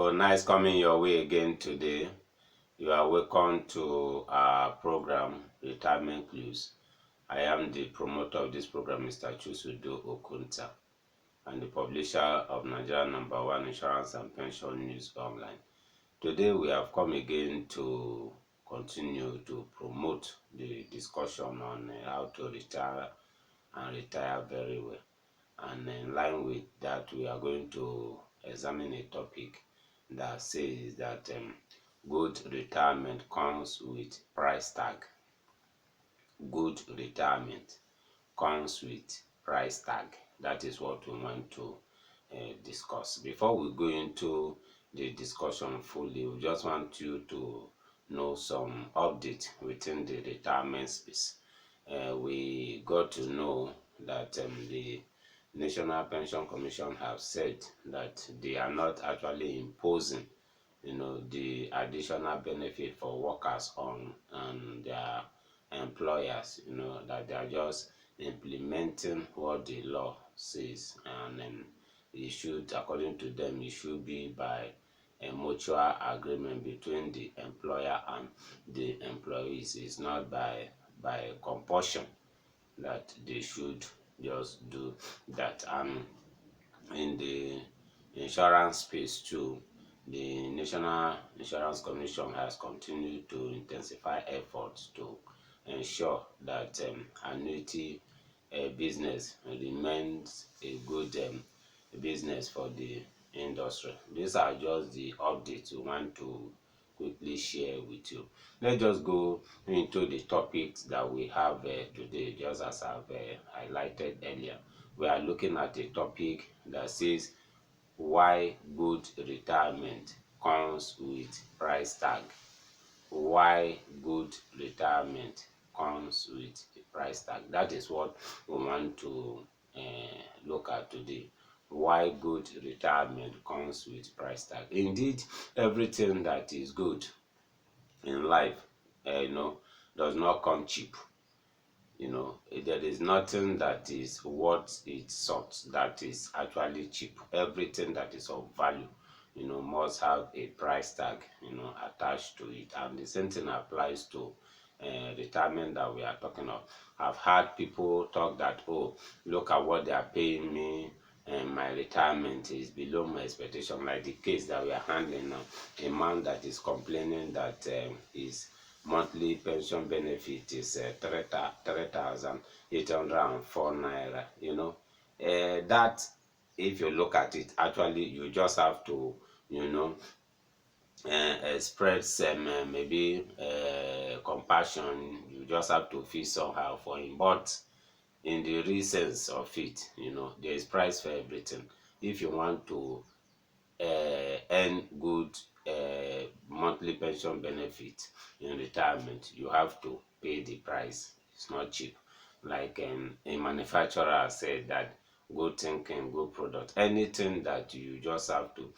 Oh, nice coming your way again today. You are welcome to our program, Retirement Clues. I am the promoter of this program, Mr. Chusudo Okunta, and the publisher of Nigeria #1 Insurance and Pension News Online. Today, we have come again to continue to promote the discussion on how to retire and retire very well. And in line with that, we are going to examine a topic that says that good retirement comes with price tag. Good retirement comes with price tag. That is what we want to discuss. Before we go into the discussion fully, we just want you to know some update within the retirement space. We got to know that the National Pension Commission have said that they are not actually imposing, the additional benefit for workers on their employers, that they are just implementing what the law says, and then it should, according to them, it should be by a mutual agreement between the employer and the employees. It's not by compulsion that they should just do that. And in the insurance space too, the National Insurance Commission has continued to intensify efforts to ensure that annuity business remains a good business for the industry. These are just the updates we want to quickly share with you. Let's just go into the topics that we have today. Just as I've highlighted earlier, we are looking at a topic that says why good retirement comes with price tag. Why good retirement comes with a price tag. That is what we want to look at today. Why good retirement comes with price tag. Indeed, everything that is good in life, does not come cheap. There is nothing that is worth its salt that is actually cheap. Everything that is of value, must have a price tag, attached to it. And the same thing applies to retirement that we are talking of. I've heard people talk that, oh, look at what they are paying me, and my retirement is below my expectation. Like the case that we are handling now, a man that is complaining that his monthly pension benefit is 3,804 naira. That, if you look at it, actually you just have to, express maybe compassion. You just have to feel somehow for him. But in the real sense of it, there is price for everything. If you want to earn good monthly pension benefit in retirement, you have to pay the price. It's not cheap. Like a manufacturer said that good thinking, good product. Anything that you just have to,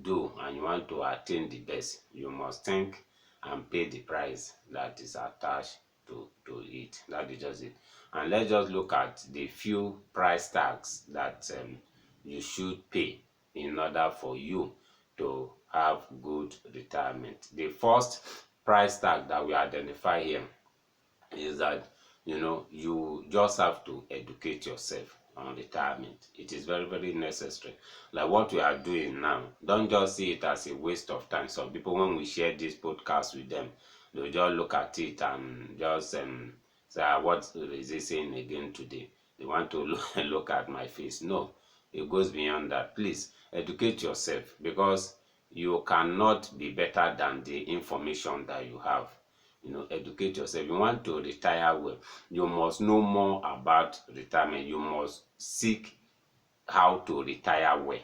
do, and you want to attain the best, you must think and pay the price that is attached to it. That is just it. And let's just look at the few price tags that you should pay in order for you to have good retirement. The first price tag that we identify here is that you just have to educate yourself on retirement. It is very, very necessary. Like what we are doing now, don't just see it as a waste of time. Some people, when we share this podcast with them, they'll just look at it and just say, what is he saying again today? They want to look at my face. No, it goes beyond that. Please educate yourself, because you cannot be better than the information that you have. Educate yourself. You want to retire well, you must know more about retirement. You must seek how to retire well.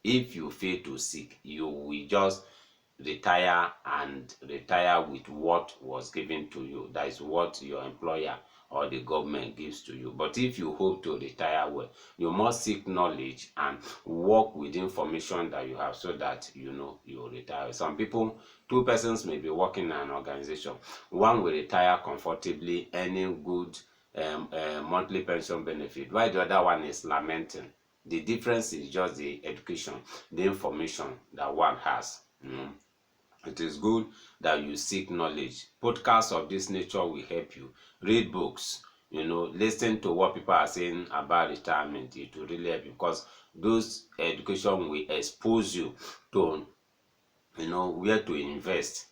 If you fail to seek, you will just retire and retire with what was given to you. That is what your employer or the government gives to you. But if you hope to retire well, you must seek knowledge and work with information that you have, so that you retire. Some people, two persons may be working in an organization. One will retire comfortably, earning good monthly pension benefit, while the other one is lamenting The difference is just the education, the information that one has. It is good that you seek knowledge. Podcasts of this nature will help you. Read books, listen to what people are saying about retirement. It will really help you because those education will expose you to, where to invest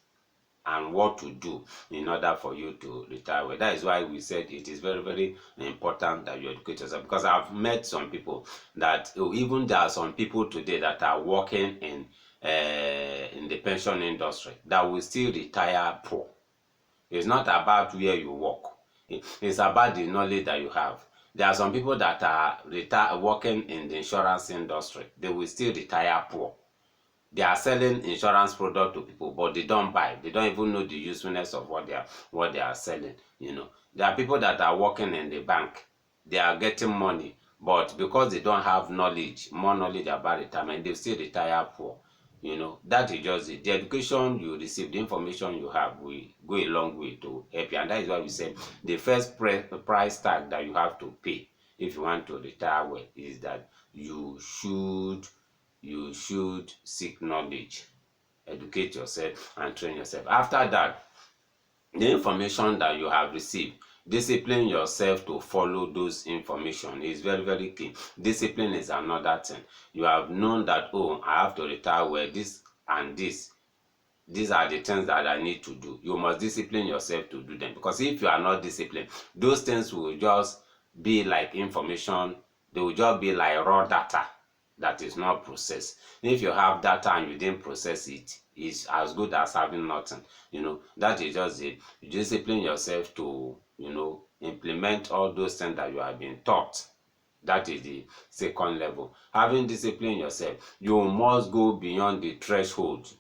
and what to do in order for you to retire well. That is why we said it is very, very important that you educate yourself. Because I've met some people that even there are some people today that are working in the pension industry that will still retire poor. It's not about where you work. It's about the knowledge that you have. There are some people that are working in the insurance industry. They will still retire poor. They are selling insurance product to people, but they don't buy. They don't even know the usefulness of what they are selling. There are people that are working in the bank. They are getting money, but because they don't have knowledge, more knowledge about retirement, they still retire poor. That is just it. The education you receive, the information you have will go a long way to help you. And that is why we said the first price tag that you have to pay if you want to retire well is that you should seek knowledge, educate yourself, and train yourself. After that, the information that you have received, discipline yourself to follow those information is very, very key. Discipline is another thing. You have known that, oh, I have to retire well, this and this. These are the things that I need to do. You must discipline yourself to do them. Because if you are not disciplined, those things will just be like information. They will just be like raw data that is not processed. If you have data and you didn't process it, it's as good as having nothing. That is just it. You discipline yourself to, implement all those things that you have been taught. That is the second level. Having discipline yourself, you must go beyond the threshold.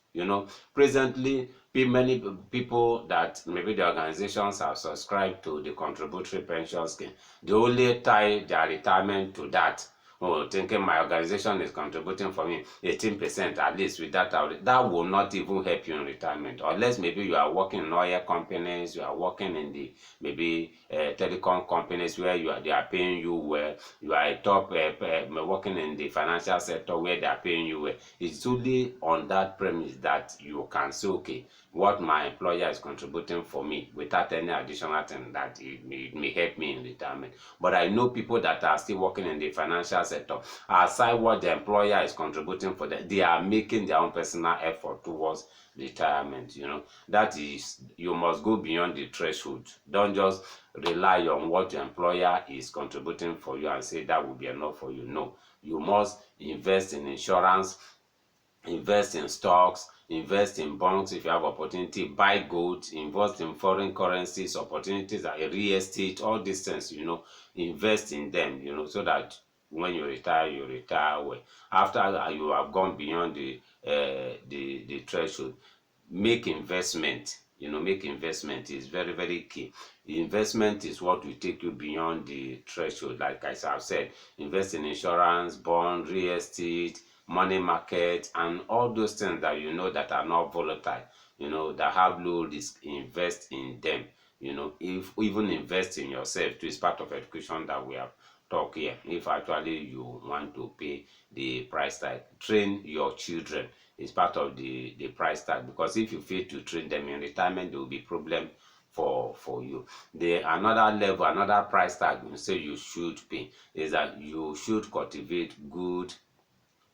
Presently, many people that maybe the organizations have subscribed to the contributory pension scheme, they only tie their retirement to that. Oh, thinking my organization is contributing for me 18% at least with that will not even help you in retirement, unless maybe you are working in oil companies, you are working in the maybe telecom companies where they are paying you well, you are a top working in the financial sector where they are paying you well. It's only on that premise that you can say, okay, what my employer is contributing for me without any additional thing that it may help me in retirement. But I know people that are still working in the financial sector, aside what the employer is contributing for them, they are making their own personal effort towards retirement. That is, you must go beyond the threshold. Don't just rely on what your employer is contributing for you and say that will be enough for you. No, you must invest in insurance, invest in stocks, invest in bonds if you have opportunity, buy gold, invest in foreign currencies, opportunities like real estate, all these things, invest in them, so that when you retire well. After you have gone beyond the threshold, make investment. Make investment is very, very key. Investment is what will take you beyond the threshold. Like I have said, invest in insurance, bond, real estate, money market, and all those things that that are not volatile, that have low risk. Invest in them. If even invest in yourself too is part of education that we have talked here. If actually you want to pay the price tag, train your children is part of the price tag, because if you fail to train them in retirement, there will be problem for you. Another level, another price tag you say you should pay is that you should cultivate good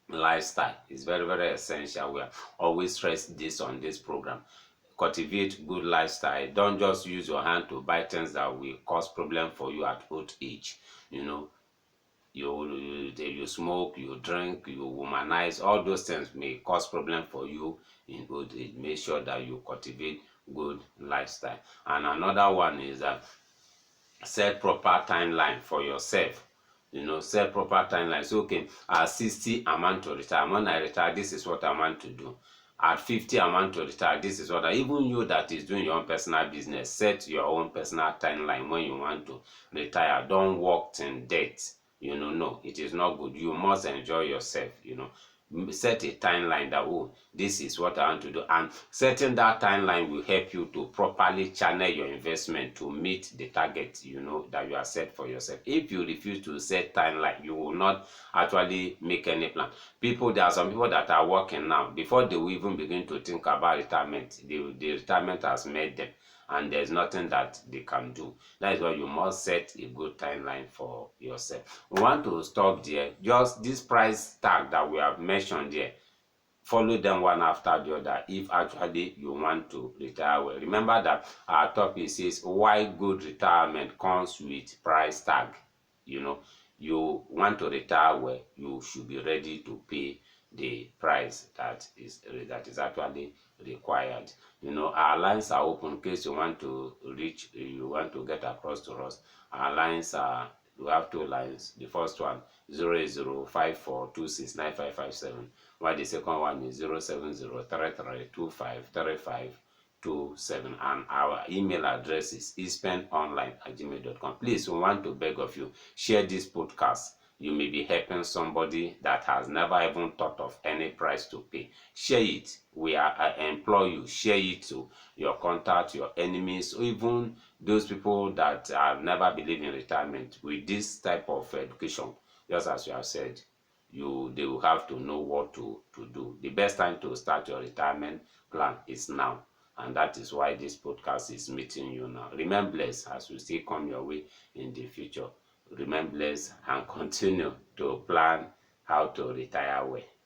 lifestyle. Is very, very essential. We always stress this on this program. Cultivate good lifestyle. Don't just use your hand to buy things that will cause problem for you at old age. You smoke, you drink, you womanize. All those things may cause problem for you in old age. Make sure that you cultivate good lifestyle. And another one is that set proper timeline for yourself. Set proper timeline. So, okay, at 60 I want to retire. When I retire, this is what I want to do. At 50 I want to retire. This is what even you that is doing your own personal business, set your own personal timeline when you want to retire. Don't work till death. No, it is not good. You must enjoy yourself. set a timeline that, oh, this is what I want to do, and setting that timeline will help you to properly channel your investment to meet the target that you are set for yourself. If you refuse to set timeline, you will not actually make any plan. There are some people that are working now, before they will even begin to think about retirement, the retirement has made them, and there's nothing that they can do. That is why you must set a good timeline for yourself. We want to stop there. Just this price tag that we have mentioned here, follow them one after the other if actually you want to retire well. Remember that our topic says why good retirement comes with price tag. You want to retire well, you should be ready to pay the price that is actually required. Our lines are open in case you want to get across to us. Our lines are, we have two lines. The first one 08054269557, while the second one is 07033253527, and our email address is ispenonline@gmail.com. Please, we want to beg of you, share this podcast. You may be helping somebody that has never even thought of any price to pay. Share it. I implore you, share it to your contact, your enemies, or even those people that have never believed in retirement. With this type of education, just as you have said, they will have to know what to do. The best time to start your retirement plan is now, and that is why this podcast is meeting you now. Remain blessed as we still come your way in the future. Remain blessed and continue to plan how to retire well.